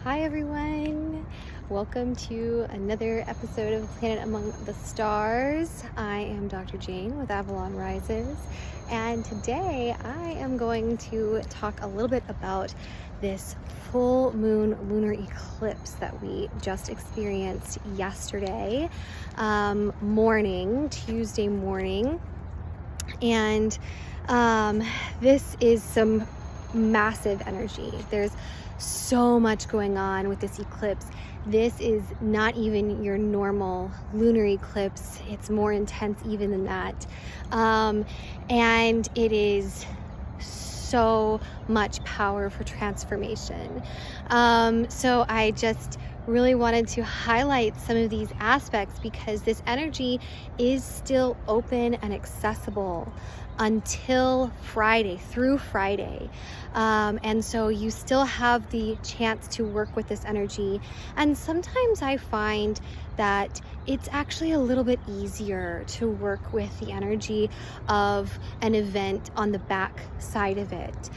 Hi everyone! Welcome to another episode of Planet Among the Stars. I am Dr. Jane with Avalon Rises, and today I am going to talk a little bit about this full moon lunar eclipse that we just experienced yesterday morning, Tuesday morning. And this is some massive energy. There's so much going on with this eclipse. This is not even your normal lunar eclipse. It's more intense even than that. And it is so much power for transformation. So I just really wanted to highlight some of these aspects because this energy is still open and accessible until Friday, through Friday. And so you still have the chance to work with this energy. And sometimes I find that it's actually a little bit easier to work with the energy of an event on the back side of it.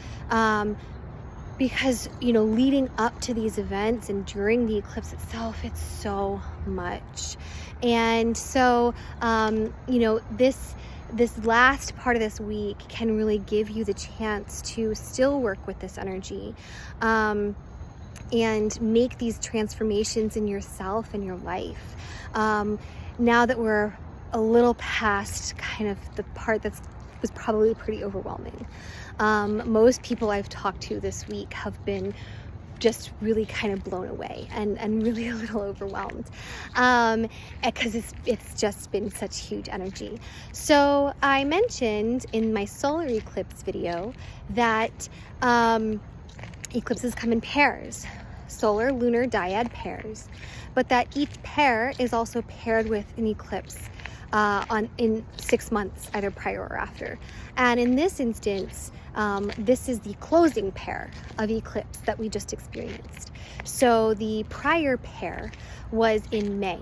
Because, leading up to these events and during the eclipse itself, it's so much. And so, this last part of this week can really give you the chance to still work with this energy and make these transformations in yourself and your life. Now that we're a little past kind of the part that was probably pretty overwhelming. Most people I've talked to this week have been just really kind of blown away and really a little overwhelmed because it's just been such huge energy. So I mentioned in my solar eclipse video that eclipses come in pairs, solar lunar dyad pairs, but that each pair is also paired with an eclipse in 6 months, either prior or after. And in this instance, this is the closing pair of eclipse that we just experienced. So the prior pair was in May,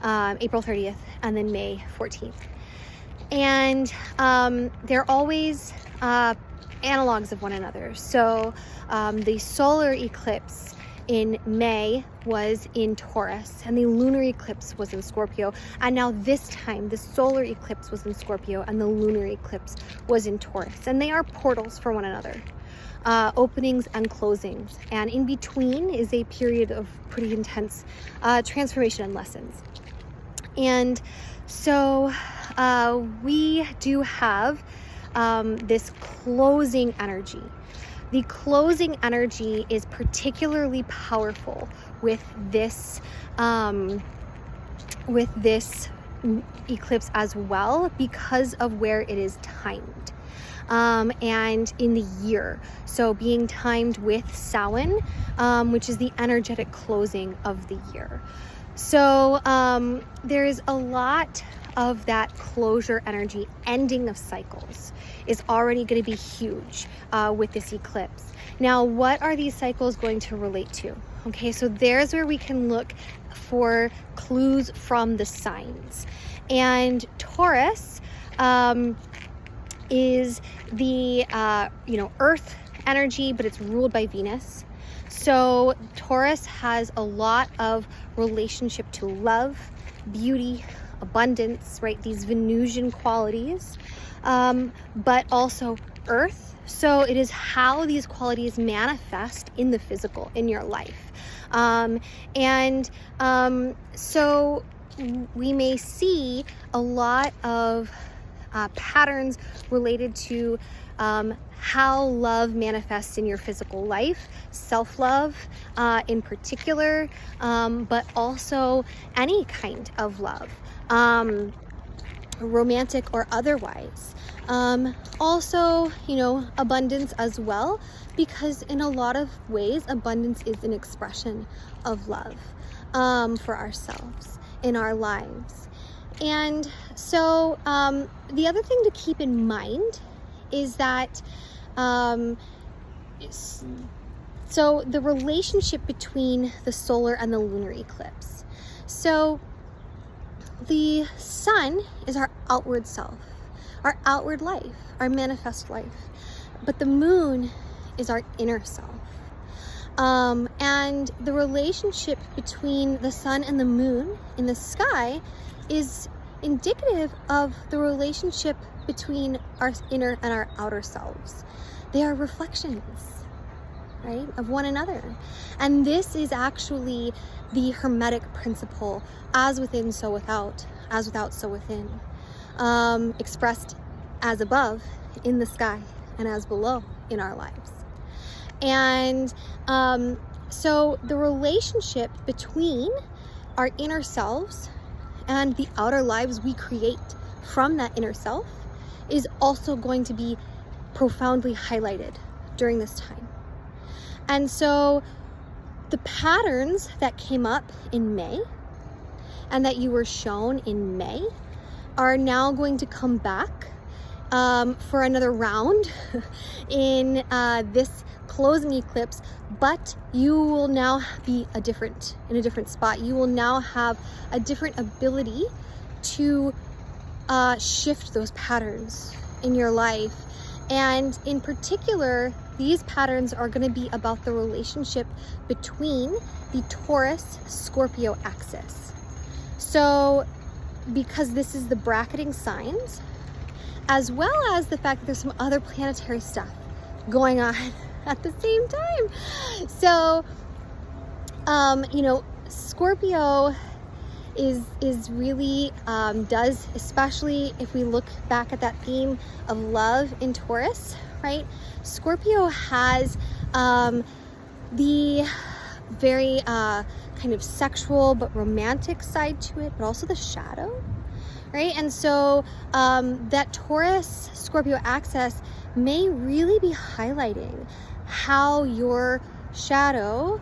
April 30th, and then May 14th. And they're always analogs of one another. So the solar eclipse in May was in Taurus, and the lunar eclipse was in Scorpio. And now this time, the solar eclipse was in Scorpio, and the lunar eclipse was in Taurus. And they are portals for one another, openings and closings. And in between is a period of pretty intense transformation and lessons. And so we do have this closing energy. The closing energy is particularly powerful with this eclipse as well because of where it is timed and in the year. So being timed with Samhain, which is the energetic closing of the year. So there's a lot of that closure energy, ending of cycles, is already going to be huge with this eclipse. Now, what are these cycles going to relate to? Okay, so there's where we can look for clues from the signs. And Taurus is the Earth energy, but it's ruled by Venus. So Taurus has a lot of relationship to love, beauty, abundance, right? These Venusian qualities, but also earth. So it is how these qualities manifest in the physical, in your life. So we may see a lot of patterns related to how love manifests in your physical life, self-love in particular, but also any kind of love, romantic or otherwise. Also, abundance as well, because in a lot of ways, abundance is an expression of love for ourselves in our lives. And so the other thing to keep in mind is that so the relationship between the solar and the lunar eclipse. So the sun is our outward self, our outward life, our manifest life. But the moon is our inner self. And the relationship between the sun and the moon in the sky is indicative of the relationship between our inner and our outer selves. They are reflections, right, of one another. And this is actually the Hermetic principle, as within, so without, as without, so within, expressed as above in the sky and as below in our lives. And so the relationship between our inner selves and the outer lives we create from that inner self is also going to be profoundly highlighted during this time. And so the patterns that came up in May and that you were shown in May are now going to come back for another round in this closing eclipse, but you will now be in a different spot. You will now have a different ability to shift those patterns in your life. And in particular, these patterns are going to be about the relationship between the Taurus-Scorpio axis. So because this is the bracketing signs, as well as the fact that there's some other planetary stuff going on at the same time. So, you know, Scorpio is really does, especially if we look back at that theme of love in Taurus, right? Scorpio has the very kind of sexual but romantic side to it, but also the shadow, right? And so that Taurus-Scorpio axis may really be highlighting how your shadow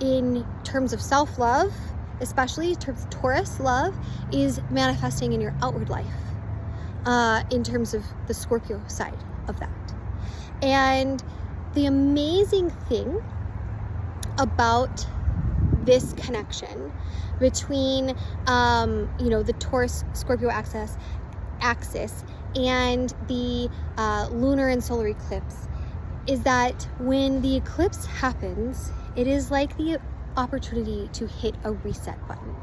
in terms of self-love, especially in terms of Taurus love, is manifesting in your outward life in terms of the Scorpio side of that. And the amazing thing about this connection between you know, the Taurus-Scorpio axis and the lunar and solar eclipse is that when the eclipse happens, it is like the opportunity to hit a reset button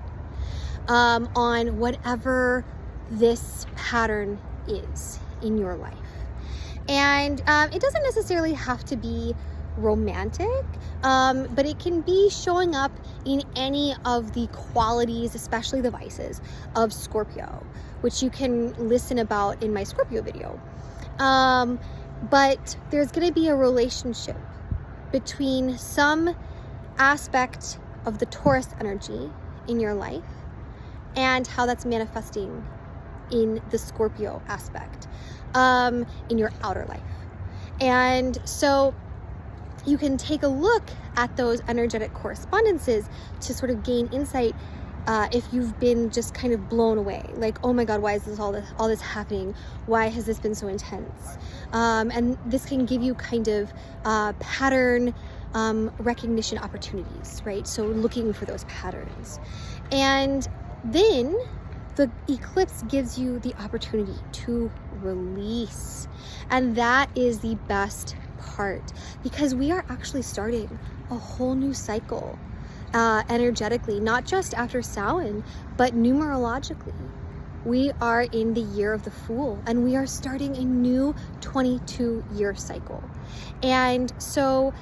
on whatever this pattern is in your life. And it doesn't necessarily have to be romantic, but it can be showing up in any of the qualities, especially the vices of Scorpio, which you can listen about in my Scorpio video. But there's going to be a relationship between some aspect of the Taurus energy in your life and how that's manifesting in the Scorpio aspect in your outer life. And so you can take a look at those energetic correspondences to sort of gain insight if you've been just kind of blown away, like, oh my God, why is this all this happening? Why has this been so intense? And this can give you kind of pattern recognition opportunities, right? So looking for those patterns. And then the eclipse gives you the opportunity to release. And that is the best part, because we are actually starting a whole new cycle energetically, not just after Samhain, but numerologically. We are in the year of the Fool, and we are starting a new 22-year cycle. And so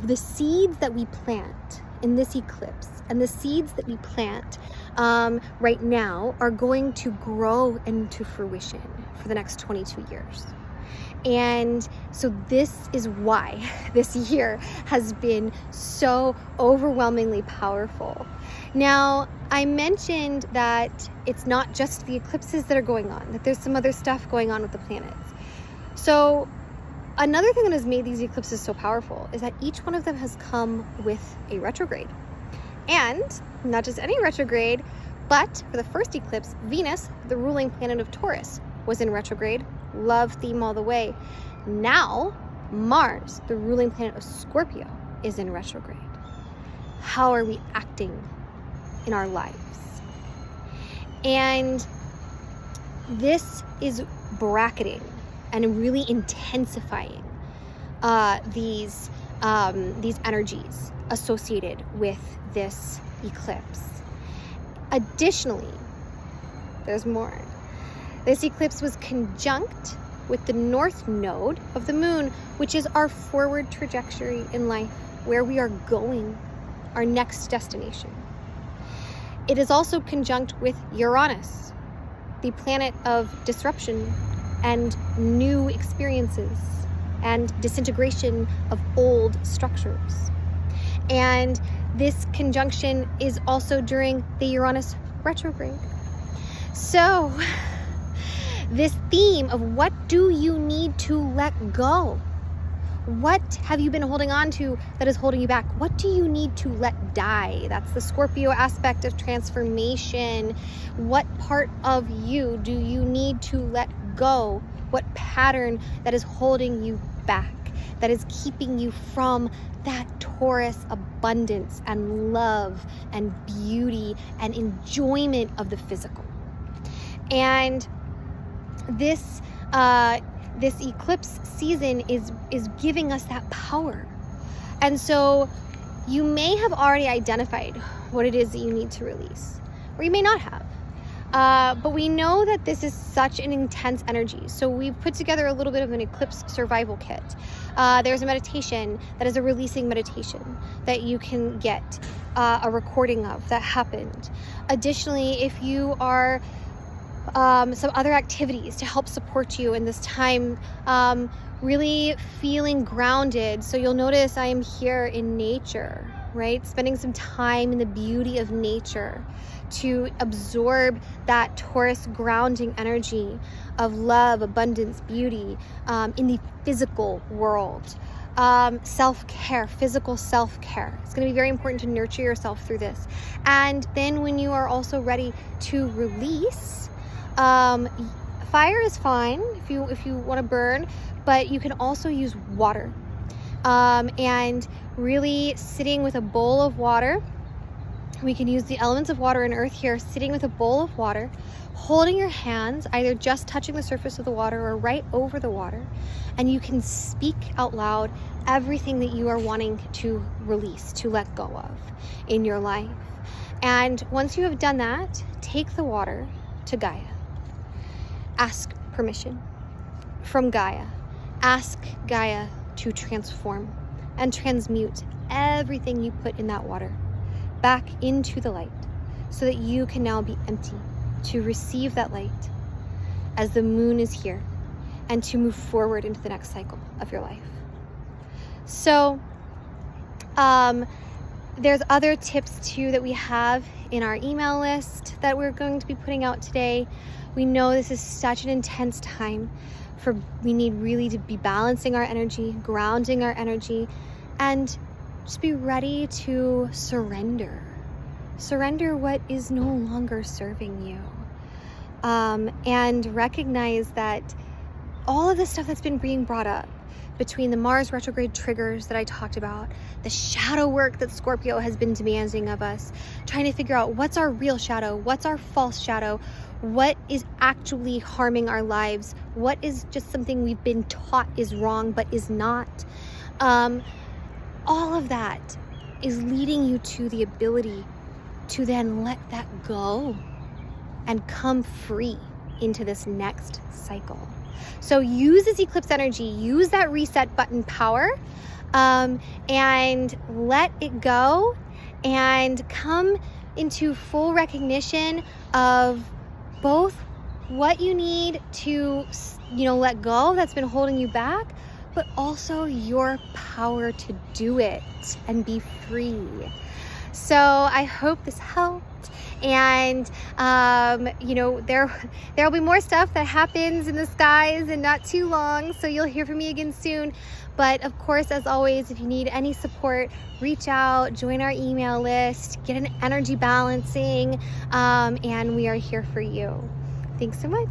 the seeds that we plant in this eclipse and the seeds that we plant right now are going to grow into fruition for the next 22 years. And so this is why this year has been so overwhelmingly powerful. Now, I mentioned that it's not just the eclipses that are going on, that there's some other stuff going on with the planets. So another thing that has made these eclipses so powerful is that each one of them has come with a retrograde. And not just any retrograde, but for the first eclipse, Venus, the ruling planet of Taurus, was in retrograde. Love theme all the way. Now, Mars, the ruling planet of Scorpio, is in retrograde. How are we acting in our lives? And this is bracketing and really intensifying these these energies associated with this eclipse. Additionally, there's more. This eclipse was conjunct with the north node of the moon, which is our forward trajectory in life, where we are going, our next destination. It is also conjunct with Uranus, the planet of disruption and new experiences and disintegration of old structures. And this conjunction is also during the Uranus retrograde. So this theme of what do you need to let go? What have you been holding on to that is holding you back? What do you need to let die? That's the Scorpio aspect of transformation. What part of you do you need to let go? What pattern that is holding you back, that is keeping you from that Taurus abundance and love and beauty and enjoyment of the physical? And this eclipse season is giving us that power. And so you may have already identified what it is that you need to release, or you may not have. But we know that this is such an intense energy. So we've put together a little bit of an eclipse survival kit. There's a meditation that is a releasing meditation that you can get a recording of that happened. Additionally, if you are some other activities to help support you in this time, really feeling grounded. So you'll notice I am here in nature, right? Spending some time in the beauty of nature to absorb that Taurus grounding energy of love, abundance, beauty in the physical world. Self-care, physical self-care. It's going to be very important to nurture yourself through this. And then when you are also ready to release, fire is fine if you want to burn, but you can also use water. And really sitting with a bowl of water. We can use the elements of water and earth here, sitting with a bowl of water, holding your hands, either just touching the surface of the water or right over the water. And you can speak out loud everything that you are wanting to release, to let go of in your life. And once you have done that, take the water to Gaia. Ask permission from Gaia. Ask Gaia to transform and transmute everything you put in that water back into the light, so that you can now be empty to receive that light as the moon is here and to move forward into the next cycle of your life. So there's other tips too that we have in our email list that we're going to be putting out today. We know this is such an intense time. We need really to be balancing our energy, grounding our energy, and just be ready to surrender. Surrender what is no longer serving you. And recognize that all of the stuff that's been being brought up between the Mars retrograde triggers that I talked about, the shadow work that Scorpio has been demanding of us, trying to figure out what's our real shadow, what's our false shadow, what is actually harming our lives, what is just something we've been taught is wrong but is not. All of that is leading you to the ability to then let that go and come free into this next cycle. So use this eclipse energy, use that reset button power, and let it go and come into full recognition of both what you need to, let go that's been holding you back, but also your power to do it and be free. So I hope this helped. And, there'll be more stuff that happens in the skies and not too long. So you'll hear from me again soon. But of course, as always, if you need any support, reach out, join our email list, get an energy balancing, and we are here for you. Thanks so much.